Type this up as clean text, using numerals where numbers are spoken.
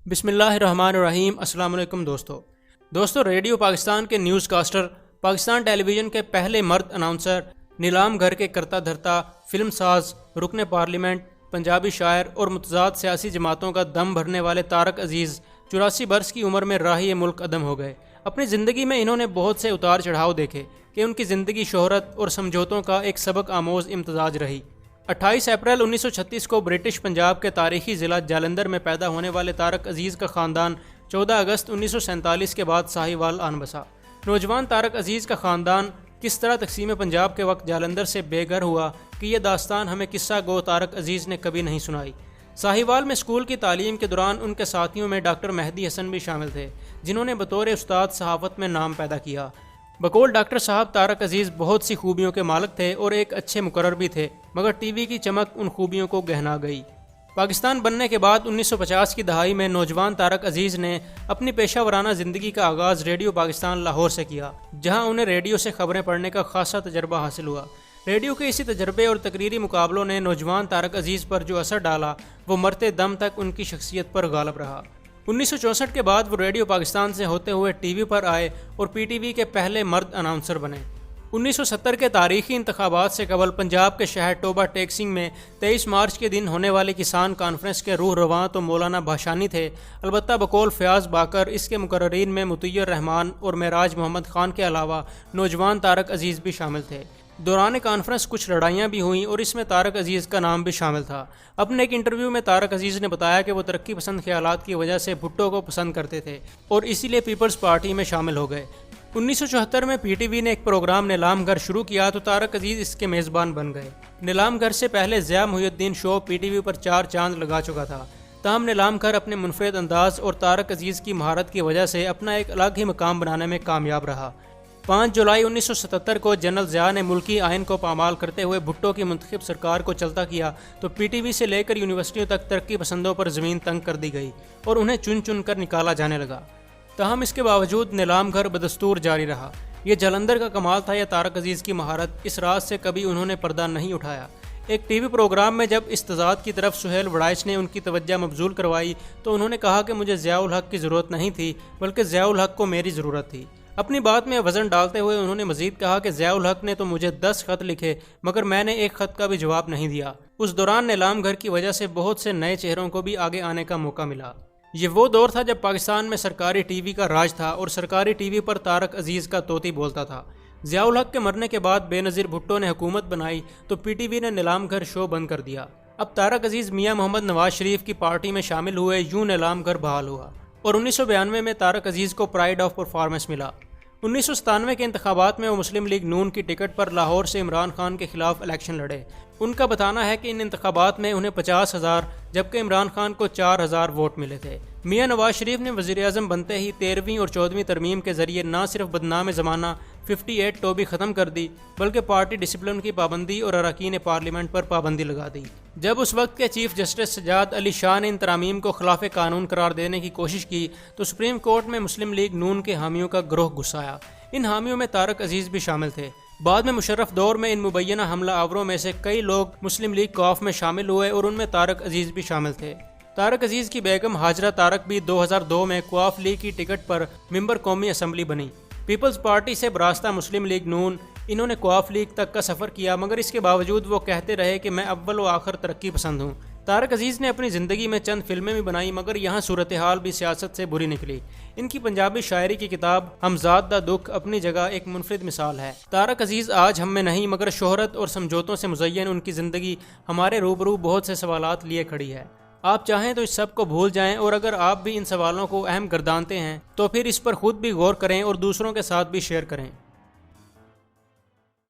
बिस्मिल्लाहिर्रहमानिर्रहीम। अस्सलाम वालेकुम दोस्तों, रेडियो पाकिस्तान के न्यूज़ कास्टर, पाकिस्तान टेलीविज़न के पहले मर्द अनाउंसर, नीलाम घर के करता धरता, फिल्म साज, रुकने पार्लियामेंट, पंजाबी शायर और मुतज़ाद सियासी जमातों का दम भरने वाले तारक अजीज़ 84 बरस की उम्र में राही मुल्क अदम हो गए। अपनी ज़िंदगी में इन्होंने बहुत से उतार चढ़ाव देखे कि उनकी ज़िंदगी शोहरत और समझौतों का एक सबक आमोज़ इम्तजाज रही। 28 अप्रैल 1936 को ब्रिटिश पंजाब के तारीखी ज़िला जालंधर में पैदा होने वाले तारक अजीज़ का ख़ानदान 14 अगस्त 1947 के बाद साहिवाल आन बसा। नौजवान तारक अजीज़ का ख़ानदान किस तरह तकसीम पंजाब के वक्त जालंधर से बेघर हुआ कि यह दास्तान हमें किस्सा गो तारक अजीज़ ने कभी नहीं सुनाई। साहिवाल में स्कूल की तालीम के दौरान उनके साथियों में डॉक्टर मेहदी हसन भी शामिल थे, जिन्होंने बतौर उस्ताद सहाफ़त में नाम पैदा किया। बकौल डॉक्टर साहब तारक अजीज़ बहुत सी खूबियों के मालिक थे और एक अच्छे मुकर्रर भी थे, मगर टीवी की चमक उन खूबियों को गहना गई। पाकिस्तान बनने के बाद 1950 की दहाई में नौजवान तारक अजीज़ ने अपनी पेशा वराना ज़िंदगी का आगाज़ रेडियो पाकिस्तान लाहौर से किया, जहां उन्हें रेडियो से खबरें पढ़ने का खासा तजर्बा हासिल हुआ। रेडियो के इसी तजर्बे और तकरीरी मुकाबलों ने नौजवान तारक अजीज़ पर जो असर डाला वो मरते दम तक उनकी शख्सियत पर गालिब रहा। 1964 के बाद वो रेडियो पाकिस्तान से होते हुए टीवी पर आए और पीटीवी के पहले मर्द अनाउंसर बने। 1970 के तारीखी इंतखाबात से कबल पंजाब के शहर टोबा टेकसिंग में 23 मार्च के दिन होने वाली किसान कॉन्फ्रेंस के रूह रवां तो मौलाना भाषानी थे, अलबत्ता बकौल फ़याज़ बाकर इसके मुकर्ररीन में मुतय्यर रहमान और मेराज मोहम्मद ख़ान के अलावा नौजवान तारक अजीज़ भी शामिल थे। दौरान कॉन्फ्रेंस कुछ लड़ाइयाँ भी हुईं और इसमें तारक अजीज़ का नाम भी शामिल था। अपने एक इंटरव्यू में तारक अजीज़ ने बताया कि वो तरक्की पसंद ख्यालात की वजह से भुट्टो को पसंद करते थे और इसीलिए पीपल्स पार्टी में शामिल हो गए। 1974 में पीटीवी ने एक प्रोग्राम नीलाम घर शुरू किया तो तारक अजीज़ इसके मेज़बान बन गए। नीलाम घर से पहले ज़िया मुहिउद्दीन शो पीटीवी पर 4 चांद लगा चुका था। ताहम नीलाम घर अपने मुनफरिद अंदाज और तारक अजीज़ की महारत की वजह से अपना एक अलग ही मकाम बनाने में कामयाब रहा। 5 जुलाई 1977 को जनरल ज़िया ने मुल्की आइन को पामाल करते हुए भुट्टो की मुंतखब सरकार को चलता किया तो पीटीवी से लेकर यूनिवर्सिटियों तक तरक्की पसंदों पर ज़मीन तंग कर दी गई और उन्हें चुन चुन कर निकाला जाने लगा। ताहम इसके बावजूद नीलाम घर बदस्तूर जारी रहा। ये जालंधर का कमाल था या तारक अजीज़ की महारत, इस राज से कभी उन्होंने पर्दा नहीं उठाया। एक टीवी प्रोग्राम में जब इस्तेज़ाद की तरफ सुहेल वड़ाइच ने उनकी तवज्जो मबजूल करवाई तो उन्होंने कहा कि मुझे ज़ियाउल हक की ज़रूरत नहीं थी, बल्कि ज़ियाउल हक को मेरी ज़रूरत थी। अपनी बात में वज़न डालते हुए उन्होंने मज़ीद कहा कि ज़ियाउल हक ने तो मुझे 10 खत लिखे, मगर मैंने एक ख़त का भी जवाब नहीं दिया। उस दौरान नीलाम घर की वजह से बहुत से नए चेहरों को भी आगे आने का मौका मिला। ये वो दौर था जब पाकिस्तान में सरकारी टीवी का राज था और सरकारी टीवी पर तारक अजीज़ का तोती बोलता था। ज़ियाउल हक के मरने के बाद बेनज़ीर भुट्टो ने हुकूमत बनाई तो पीटीवी ने नीलाम घर शो बंद कर दिया। अब तारक अजीज़ मियाँ मोहम्मद नवाज शरीफ की पार्टी में शामिल हुए, यूँ नीलाम घर बहाल हुआ और 1992 में तारक अजीज़ को प्राइड ऑफ परफॉर्मेंस मिला। 1997 के इंतखाबात में वो मुस्लिम लीग नून की टिकट पर लाहौर से इमरान खान के खिलाफ इलेक्शन लड़े। उनका बताना है कि इन इंतखाबात में उन्हें 50,000 जबकि इमरान खान को 4,000 वोट मिले थे। मियाँ नवाज शरीफ ने वज़ीर-ए-आज़म बनते ही 13वीं और 14वीं तरमीम के ज़रिए न सिर्फ बदनाम ज़माना 58 टोबी ख़त्म कर दी, बल्कि पार्टी डिसिप्लिन की पाबंदी और अरकान पार्लियामेंट पर पाबंदी लगा दी। जब उस वक्त के चीफ जस्टिस सज्जाद अली शाह ने इन तरामीम को खिलाफ कानून करार देने की कोशिश की तो सुप्रीम कोर्ट में मुस्लिम लीग नून के हामियों का ग्रोह घुसाया। इन हामियों में तारक अजीज़ भी शामिल थे। बाद में मुशर्रफ दौर में इन मुबैना हमला आवरों में से कई लोग मुस्लिम लीग कौफ में शामिल हुए और उनमें तारक अजीज़ भी शामिल थे। तारक अजीज़ की बेगम हाजरा तारक भी 2002 में क्वाफ लीग की टिकट पर मेंबर कौमी असम्बली बनी। पीपल्स पार्टी से बरास्ता मुस्लिम लीग नून, इन्होंने क्वाफ लीग तक का सफ़र किया, मगर इसके बावजूद वो कहते रहे कि मैं अव्वल व आखिर तरक्की पसंद हूँ। तारक अजीज़ ने अपनी ज़िंदगी में चंद फिल्में भी बनाई, मगर यहाँ सूरत हाल भी सियासत से बुरी निकली। इनकी पंजाबी शायरी की किताब हमजाद दा दुख अपनी जगह एक मुनफरिद मिसाल है। तारक अजीज़ आज हम में नहीं, मगर शोहरत और समझौतों से मुज़य्यन उनकी ज़िंदगी हमारे रूबरू बहुत से सवालात लिए खड़ी है। आप चाहें तो इस सब को भूल जाएं और अगर आप भी इन सवालों को अहम गर्दानते हैं तो फिर इस पर खुद भी गौर करें और दूसरों के साथ भी शेयर करें।